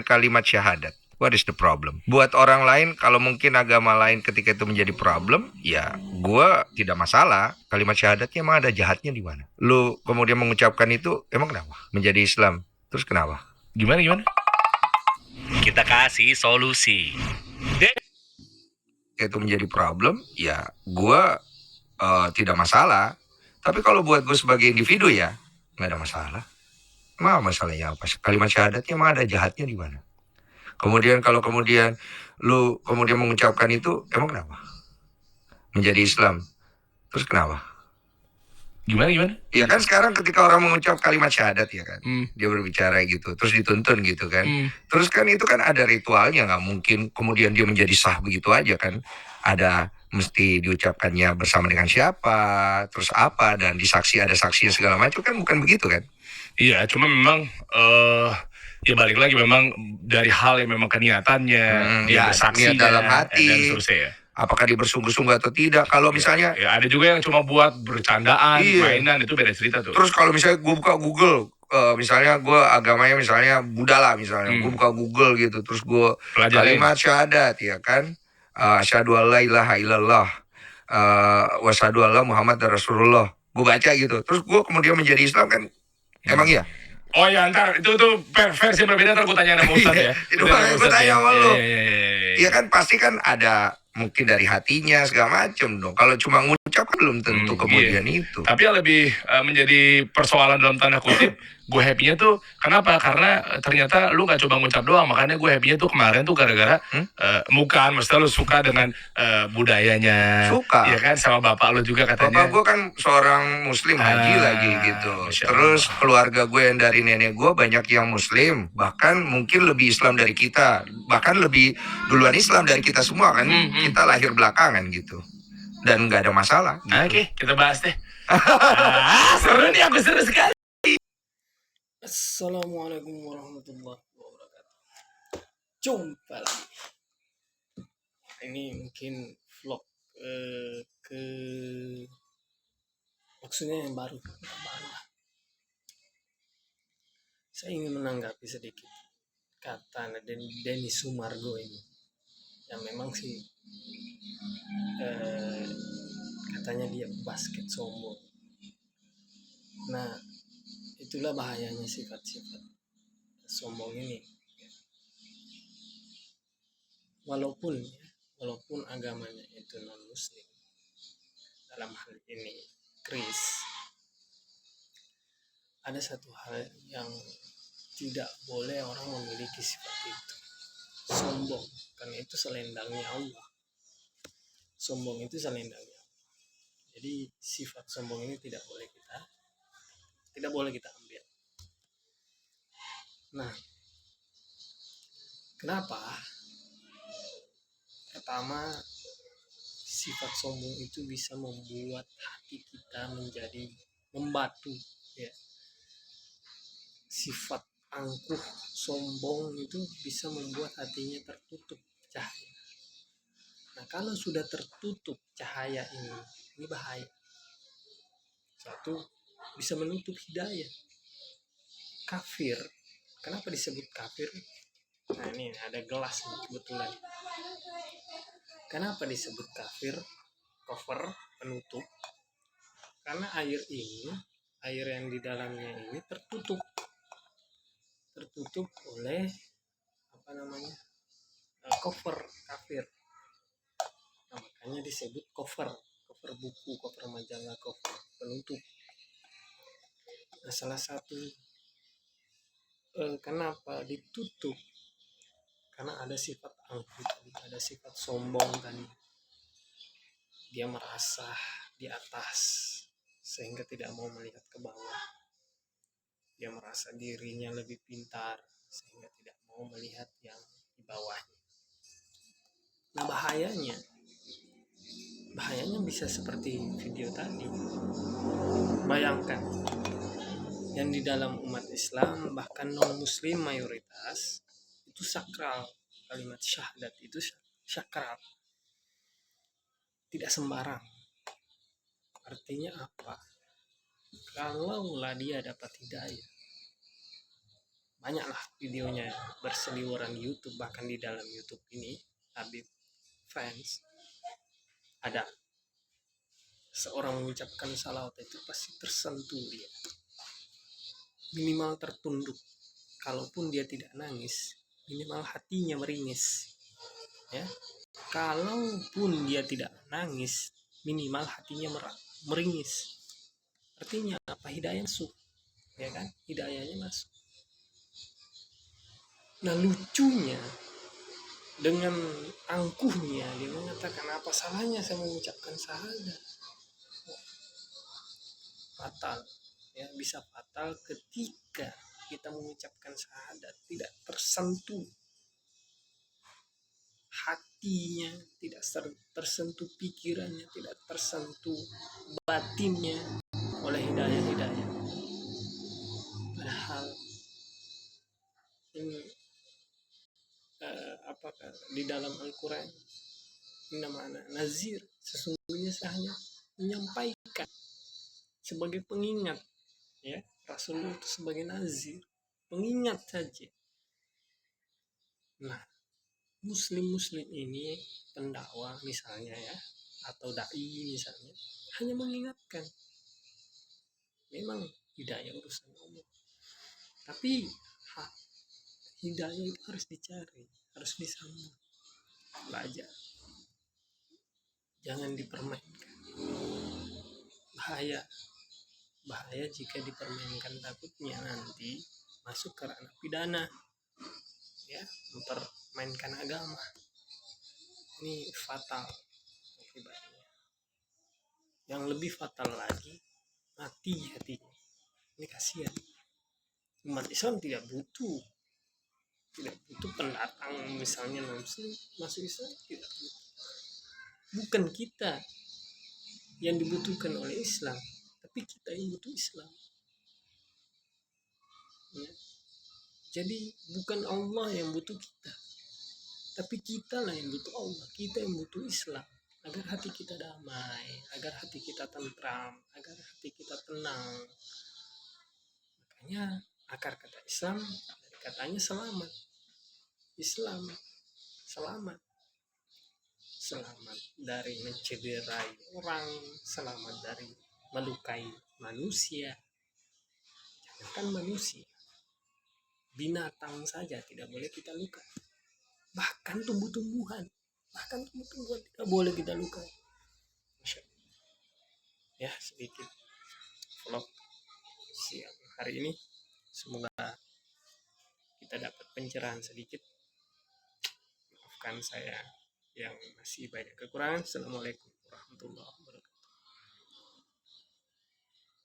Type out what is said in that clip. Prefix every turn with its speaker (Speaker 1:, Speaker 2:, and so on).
Speaker 1: kalimat syahadat. What is the problem? Buat orang lain, kalau mungkin agama lain ketika itu menjadi problem, ya gue tidak masalah. Kalimat syahadatnya emang ada jahatnya di mana? Lu kemudian mengucapkan itu, emang kenapa? Menjadi Islam, terus kenapa?
Speaker 2: Gimana? Kita kasih solusi.
Speaker 1: Itu menjadi problem, ya gue tidak masalah. Tapi kalau buat gue sebagai individu ya, nggak ada masalah. Emang masalahnya apa? Kalimat syahadatnya emang ada jahatnya di mana? Kemudian kalau lu kemudian mengucapkan itu, emang kenapa? Menjadi Islam, terus kenapa?
Speaker 2: Gimana?
Speaker 1: Ya kan sekarang ketika orang mengucap kalimat syahadat ya kan, dia berbicara gitu, terus dituntun gitu kan, terus kan itu kan ada ritualnya, nggak mungkin kemudian dia menjadi sah begitu aja kan, ada mesti diucapkannya bersama dengan siapa, terus apa, dan ada saksi segala macam kan, bukan begitu kan?
Speaker 2: Iya, cuma memang ya balik lagi memang dari hal yang memang keniatannya, dia bersaksi
Speaker 1: dalam hati,
Speaker 2: dan seterusnya ya.
Speaker 1: Apakah dia bersungguh-sungguh atau tidak? Kalau misalnya
Speaker 2: ya ada juga yang cuma buat bercandaan, mainan, itu beda cerita tuh.
Speaker 1: Terus kalau misalnya gue buka Google, misalnya gue agamanya misalnya Buddha lah misalnya, gue buka Google gitu, terus gue kalimat syahadat ya kan, asyhadu alla ilaha illallah, wa asyhadu alla Muhammad Rasulullah, gue baca gitu, terus gue kemudian menjadi Islam kan, emang iya?
Speaker 2: Oh ya, ntar itu tuh versi yang berbeda, ntar gue tanya sama Ustadz ya.
Speaker 1: Itu makanya gue tanya sama lu. Iya kan pasti kan ada mungkin dari hatinya segala macem dong. Kalau cuma ngucap kan belum tentu kemudian itu.
Speaker 2: Tapi yang lebih menjadi persoalan dalam tanda kutip, gue happy-nya tuh kenapa? Karena ternyata lu gak coba ngucap doang, makanya gue happy-nya tuh kemarin tuh gara-gara maksudnya lu suka dengan budayanya.
Speaker 1: Suka.
Speaker 2: Iya kan, sama bapak lu juga katanya.
Speaker 1: Bapak gue kan seorang muslim haji lagi gitu. Terus keluarga gue yang dari nenek gue banyak yang muslim, bahkan mungkin lebih Islam dari kita, bahkan lebih duluan Islam dari kita semua kan. Kita lahir belakangan gitu, dan nggak ada masalah gitu.
Speaker 2: Oke, kita bahas deh. Seru nih, aku seru sekali.
Speaker 3: Assalamualaikum warahmatullahi wabarakatuh. Jumpa lagi. Ini mungkin vlog ke maksudnya yang baru lah. Saya ingin menanggapi sedikit kata Denny Sumargo ini, yang memang sih katanya dia basket sombong. Nah, itulah bahayanya sifat-sifat sombong ini. Walaupun agamanya itu non muslim, dalam hal ini Kris, ada satu hal yang tidak boleh orang memiliki sifat itu, sombong, karena itu selendangnya Allah. Sombong itu selendangnya Allah. Jadi sifat sombong ini tidak boleh kita ambil. Nah, kenapa? Pertama, sifat sombong itu bisa membuat hati kita menjadi membatu, ya. Sifat angkuh sombong itu bisa membuat hatinya tertutup cahaya. Nah, kalau sudah tertutup cahaya ini bahaya. Satu, bisa menutup hidayah. Kafir, kenapa disebut kafir? Nah, ini ada gelas nih, kebetulan. Kenapa disebut kafir? Cover, penutup. Karena air yang di dalamnya ini tertutup oleh cover kafir. Nah, makanya disebut cover buku, cover majalah, cover penutup. Nah, salah satu kenapa ditutup, karena ada sifat angkuh, ada sifat sombong tadi. Dia merasa di atas sehingga tidak mau melihat ke bawah. Dia merasa dirinya lebih pintar sehingga tidak mau melihat yang di bawahnya. Nah, bahayanya bisa seperti video tadi. Bayangkan, yang di dalam umat Islam bahkan non muslim mayoritas itu sakral, kalimat syahadat itu sakral, tidak sembarang. Artinya apa? Kalaulah dia dapat hidayah, banyaklah videonya berseliweran di YouTube. Bahkan di dalam YouTube ini Habib Fans ada seorang mengucapkan salawat itu pasti tersentuh dia, minimal tertunduk. Kalaupun dia tidak nangis, minimal hatinya meringis, ya. Kalaupun dia tidak nangis, minimal hatinya meringis. Artinya apa? Hidayah masuk, ya kan? Hidayahnya masuk. Nah, lucunya dengan angkuhnya dia mengatakan, apa salahnya saya mengucapkan syahadat? Fatal, ya, bisa fatal ketika kita mengucapkan syahadat tidak tersentuh hatinya, tidak tersentuh pikirannya, tidak tersentuh batinnya oleh hidayah-hidayah. Padahal ini apakah di dalam Al-Quran namanya nazir, sesungguhnya saya hanya menyampaikan sebagai pengingat, ya. Rasulullah itu sebagai nazir, pengingat saja. Nah, muslim ini pendakwah misalnya, ya, atau dai misalnya, hanya mengingatkan. Memang hidayah urusan Allah, tapi hidayah itu harus dicari, harus disambut, belajar, jangan dipermainkan. Bahaya jika dipermainkan, takutnya nanti masuk ke ranah pidana, ya, mempermainkan agama. Ini fatal akibatnya. Yang lebih fatal lagi, mati hatinya. Ini kasihan. Umat Islam tidak butuh pendatang misalnya non-muslim masuk Islam, tidak butuh. Bukan kita yang dibutuhkan oleh Islam, tapi kita yang butuh Islam, ya. Jadi bukan Allah yang butuh kita, tapi kita lah yang butuh Allah. Kita yang butuh Islam, agar hati kita damai, agar hati kita tentram, agar hati kita tenang. Makanya akar kata Islam dari katanya selamat. Islam selamat dari mencederai orang, selamat dari melukai manusia. Jangankan manusia, binatang saja tidak boleh kita lukai. Bahkan tumbuh-tumbuhan tidak boleh kita lukai. Masya Allah. Ya, sedikit vlog siang hari ini, semoga kita dapat pencerahan sedikit. Maafkan saya yang masih banyak kekurangan. Assalamualaikum warahmatullahi wabarakatuh.